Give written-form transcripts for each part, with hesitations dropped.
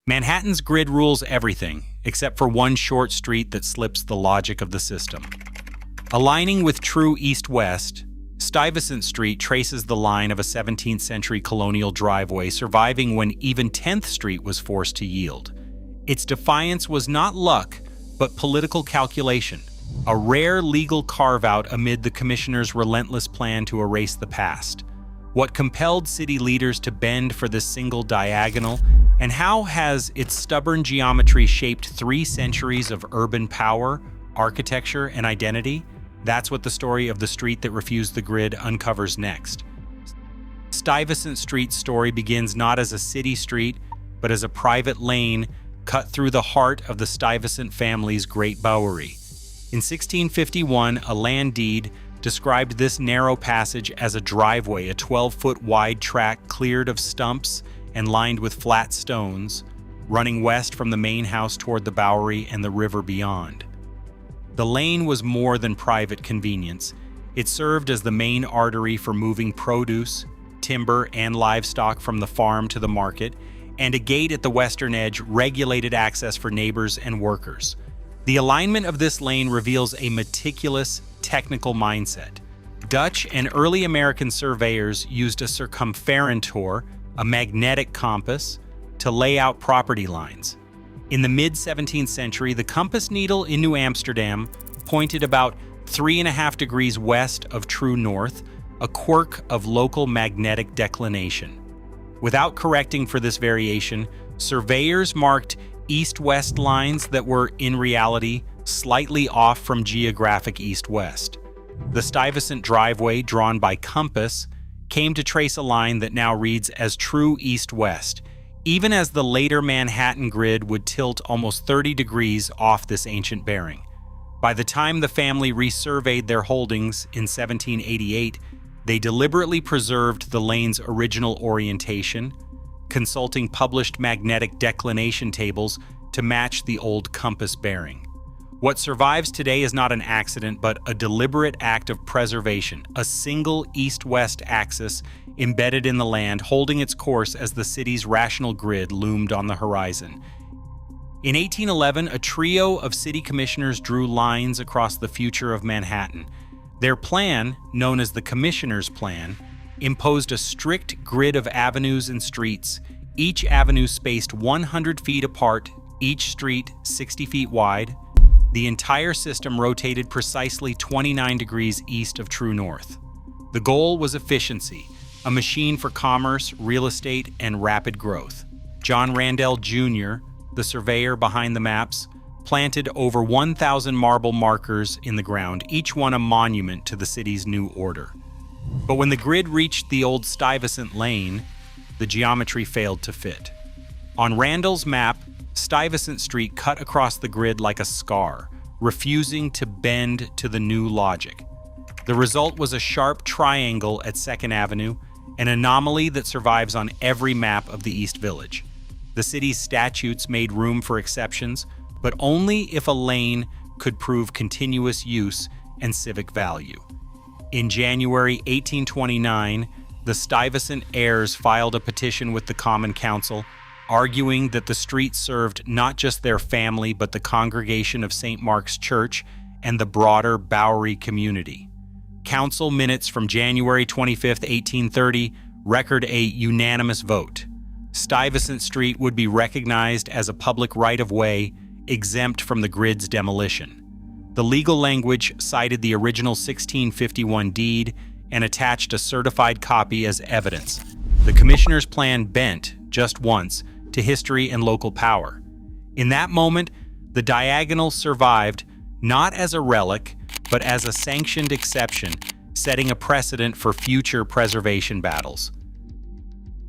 Manhattan's grid rules everything, except for one short street that slips the logic of the system. Aligning with true east-west, Stuyvesant Street traces the line of a 17th century colonial driveway, surviving when even 10th Street was forced to yield. Its defiance was not luck, but political calculation, a rare legal carve-out amid the commissioner's relentless plan to erase the past. What compelled city leaders to bend for this single diagonal, and how has its stubborn geometry shaped 3 centuries of urban power, architecture, and identity? That's what the story of the street that refused the grid uncovers next. Stuyvesant Street's story begins not as a city street, but as a private lane cut through the heart of the Stuyvesant family's great bowery. In 1651, a land deed described this narrow passage as a driveway, a 12-foot wide track cleared of stumps and lined with flat stones, running west from the main house toward the Bowery and the river beyond. The lane was more than private convenience. It served as the main artery for moving produce, timber, and livestock from the farm to the market, and a gate at the western edge regulated access for neighbors and workers. The alignment of this lane reveals a meticulous, technical mindset. Dutch and early American surveyors used a circumferentor, a magnetic compass, to lay out property lines. In the mid-17th century, the compass needle in New Amsterdam pointed about 3.5 degrees west of true north, a quirk of local magnetic declination. Without correcting for this variation, surveyors marked east-west lines that were, in reality, slightly off from geographic east-west. The Stuyvesant driveway, drawn by compass, came to trace a line that now reads as true east-west, even as the later Manhattan grid would tilt almost 30 degrees off this ancient bearing. By the time the family resurveyed their holdings in 1788, they deliberately preserved the lane's original orientation, consulting published magnetic declination tables to match the old compass bearing. What survives today is not an accident, but a deliberate act of preservation, a single east-west axis embedded in the land, holding its course as the city's rational grid loomed on the horizon. In 1811, a trio of city commissioners drew lines across the future of Manhattan. Their plan, known as the Commissioner's Plan, imposed a strict grid of avenues and streets, each avenue spaced 100 feet apart, each street 60 feet wide. The entire system rotated precisely 29 degrees east of true north. The goal was efficiency, a machine for commerce, real estate, and rapid growth. John Randel Jr., the surveyor behind the maps, planted over 1,000 marble markers in the ground, each one a monument to the city's new order. But when the grid reached the old Stuyvesant Lane, the geometry failed to fit. On Randel's map, Stuyvesant Street cut across the grid like a scar, refusing to bend to the new logic. The result was a sharp triangle at 2nd Avenue, an anomaly that survives on every map of the East Village. The city's statutes made room for exceptions, but only if a lane could prove continuous use and civic value. In January 1829, the Stuyvesant heirs filed a petition with the Common Council, arguing that the street served not just their family but the congregation of St. Mark's Church and the broader Bowery community. Council minutes from January 25, 1830, record a unanimous vote. Stuyvesant Street would be recognized as a public right-of-way, exempt from the grid's demolition. The legal language cited the original 1651 deed and attached a certified copy as evidence. The commissioner's plan bent, just once, to history and local power. In that moment, the diagonal survived not as a relic, but as a sanctioned exception, setting a precedent for future preservation battles.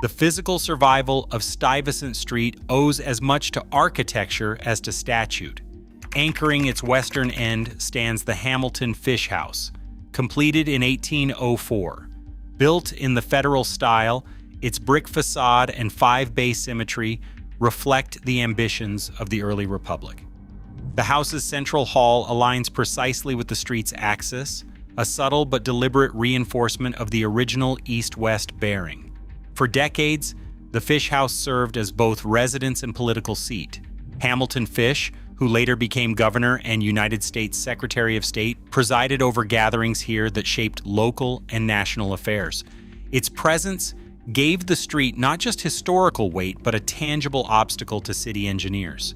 The physical survival of Stuyvesant Street owes as much to architecture as to statute. Anchoring its western end stands the Hamilton Fish House, completed in 1804. Built in the Federal style, its brick facade and 5-bay symmetry reflect the ambitions of the early Republic. The house's central hall aligns precisely with the street's axis, a subtle but deliberate reinforcement of the original east-west bearing. For decades, The Fish House served as both residence and political seat. Hamilton Fish, who later became governor and United States Secretary of State, presided over gatherings here that shaped local and national affairs. Its presence gave the street not just historical weight, but a tangible obstacle to city engineers.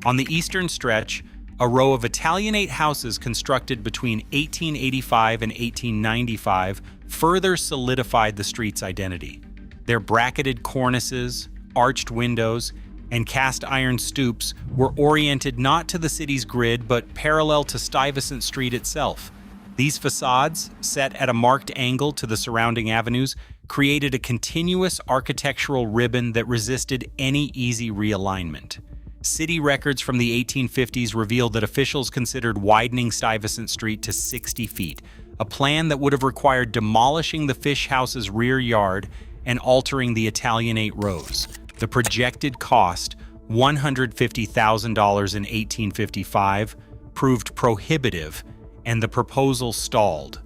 On the eastern stretch, a row of Italianate houses constructed between 1885 and 1895 further solidified the street's identity. Their bracketed cornices, arched windows, and cast iron stoops were oriented not to the city's grid but parallel to Stuyvesant Street itself. These facades, set at a marked angle to the surrounding avenues, created a continuous architectural ribbon that resisted any easy realignment. City records from the 1850s revealed that officials considered widening Stuyvesant Street to 60 feet, a plan that would have required demolishing the Fish House's rear yard and altering the Italianate rows. The projected cost, $150,000 in 1855, proved prohibitive, and the proposal stalled.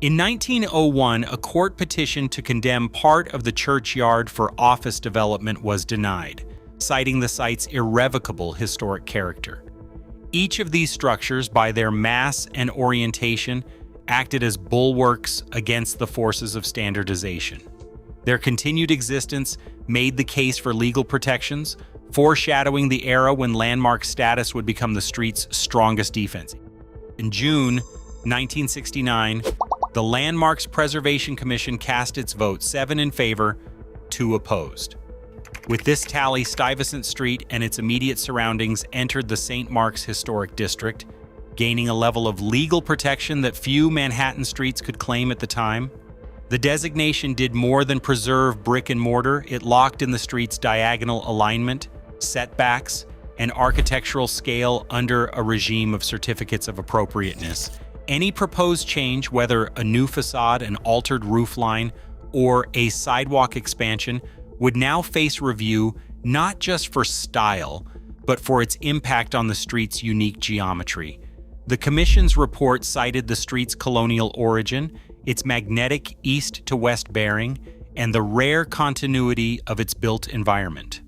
In 1901, a court petition to condemn part of the churchyard for office development was denied, citing the site's irrevocable historic character. Each of these structures, by their mass and orientation, acted as bulwarks against the forces of standardization. Their continued existence made the case for legal protections, foreshadowing the era when landmark status would become the street's strongest defense. In June 1969, the Landmarks Preservation Commission cast its vote, 7 in favor, 2 opposed. With this tally, Stuyvesant Street and its immediate surroundings entered the St. Mark's Historic District, gaining a level of legal protection that few Manhattan streets could claim at the time. The designation did more than preserve brick and mortar. It locked in the street's diagonal alignment, setbacks, and architectural scale under a regime of certificates of appropriateness. Any proposed change, whether a new facade, an altered roofline, or a sidewalk expansion, would now face review not just for style, but for its impact on the street's unique geometry. The Commission's report cited the street's colonial origin, its magnetic east-to-west bearing, and the rare continuity of its built environment.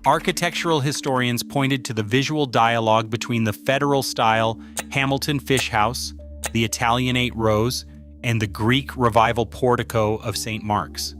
Architectural historians pointed to the visual dialogue between the Federal-style Hamilton Fish House, the Italianate rows, and the Greek Revival portico of St. Mark's.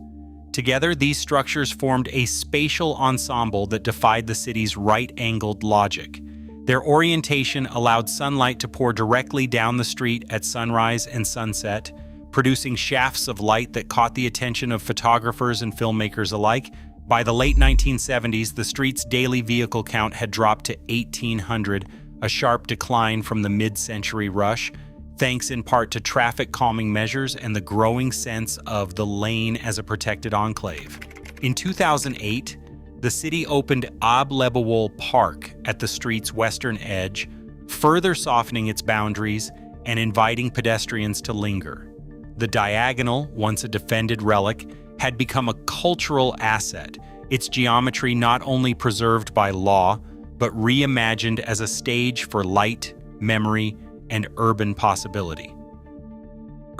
Together, these structures formed a spatial ensemble that defied the city's right-angled logic. Their orientation allowed sunlight to pour directly down the street at sunrise and sunset, producing shafts of light that caught the attention of photographers and filmmakers alike. By the late 1970s, the street's daily vehicle count had dropped to 1,800, a sharp decline from the mid-century rush, thanks in part to traffic calming measures and the growing sense of the lane as a protected enclave. In 2008, the city opened Ab Lebowol Park at the street's western edge, further softening its boundaries and inviting pedestrians to linger. The diagonal, once a defended relic, had become a cultural asset, its geometry not only preserved by law, but reimagined as a stage for light, memory, and urban possibility.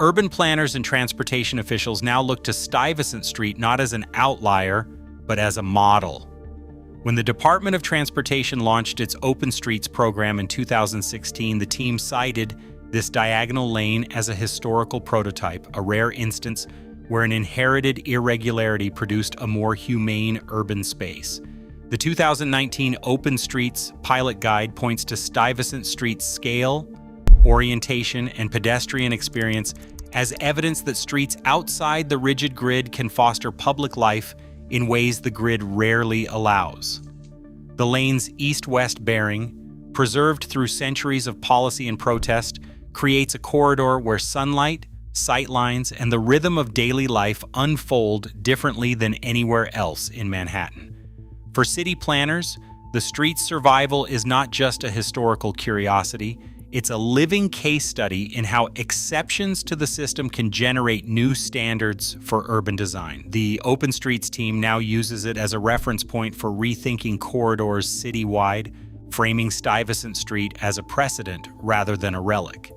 Urban planners and transportation officials now look to Stuyvesant Street not as an outlier, but as a model. When the Department of Transportation launched its Open Streets program in 2016, the team cited this diagonal lane as a historical prototype, a rare instance where an inherited irregularity produced a more humane urban space. The 2019 Open Streets Pilot Guide points to Stuyvesant Street's scale, orientation, and pedestrian experience as evidence that streets outside the rigid grid can foster public life in ways the grid rarely allows. The lane's east-west bearing, preserved through centuries of policy and protest, creates a corridor where sunlight, sightlines, and the rhythm of daily life unfold differently than anywhere else in Manhattan. For city planners, the street's survival is not just a historical curiosity, it's a living case study in how exceptions to the system can generate new standards for urban design. The Open Streets team now uses it as a reference point for rethinking corridors citywide, framing Stuyvesant Street as a precedent rather than a relic.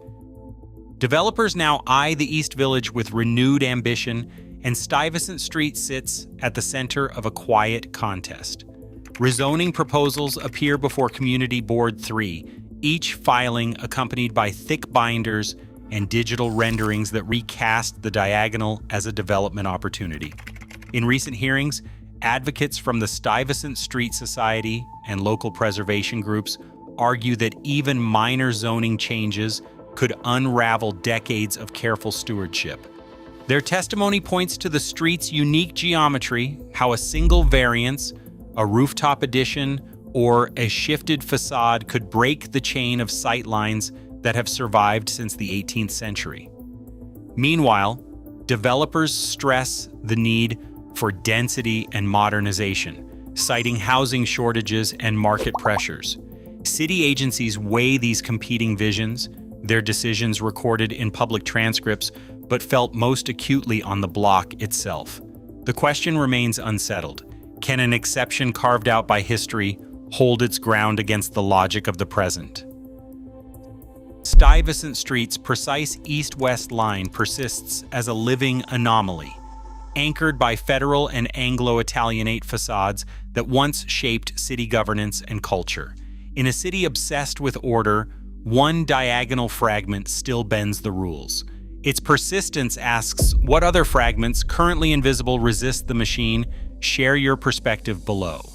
Developers now eye the East Village with renewed ambition, and Stuyvesant Street sits at the center of a quiet contest. Rezoning proposals appear before Community Board 3, each filing accompanied by thick binders and digital renderings that recast the diagonal as a development opportunity. In recent hearings, advocates from the Stuyvesant Street Society and local preservation groups argue that even minor zoning changes could unravel decades of careful stewardship. Their testimony points to the street's unique geometry, how a single variance, a rooftop addition, or a shifted facade could break the chain of sightlines that have survived since the 18th century. Meanwhile, developers stress the need for density and modernization, citing housing shortages and market pressures. City agencies weigh these competing visions, their decisions recorded in public transcripts, but felt most acutely on the block itself. The question remains unsettled. Can an exception carved out by history hold its ground against the logic of the present? Stuyvesant Street's precise east-west line persists as a living anomaly, anchored by federal and Anglo-Italianate facades that once shaped city governance and culture. In a city obsessed with order, one diagonal fragment still bends the rules. Its persistence asks, what other fragments, currently invisible, resist the machine? Share your perspective below.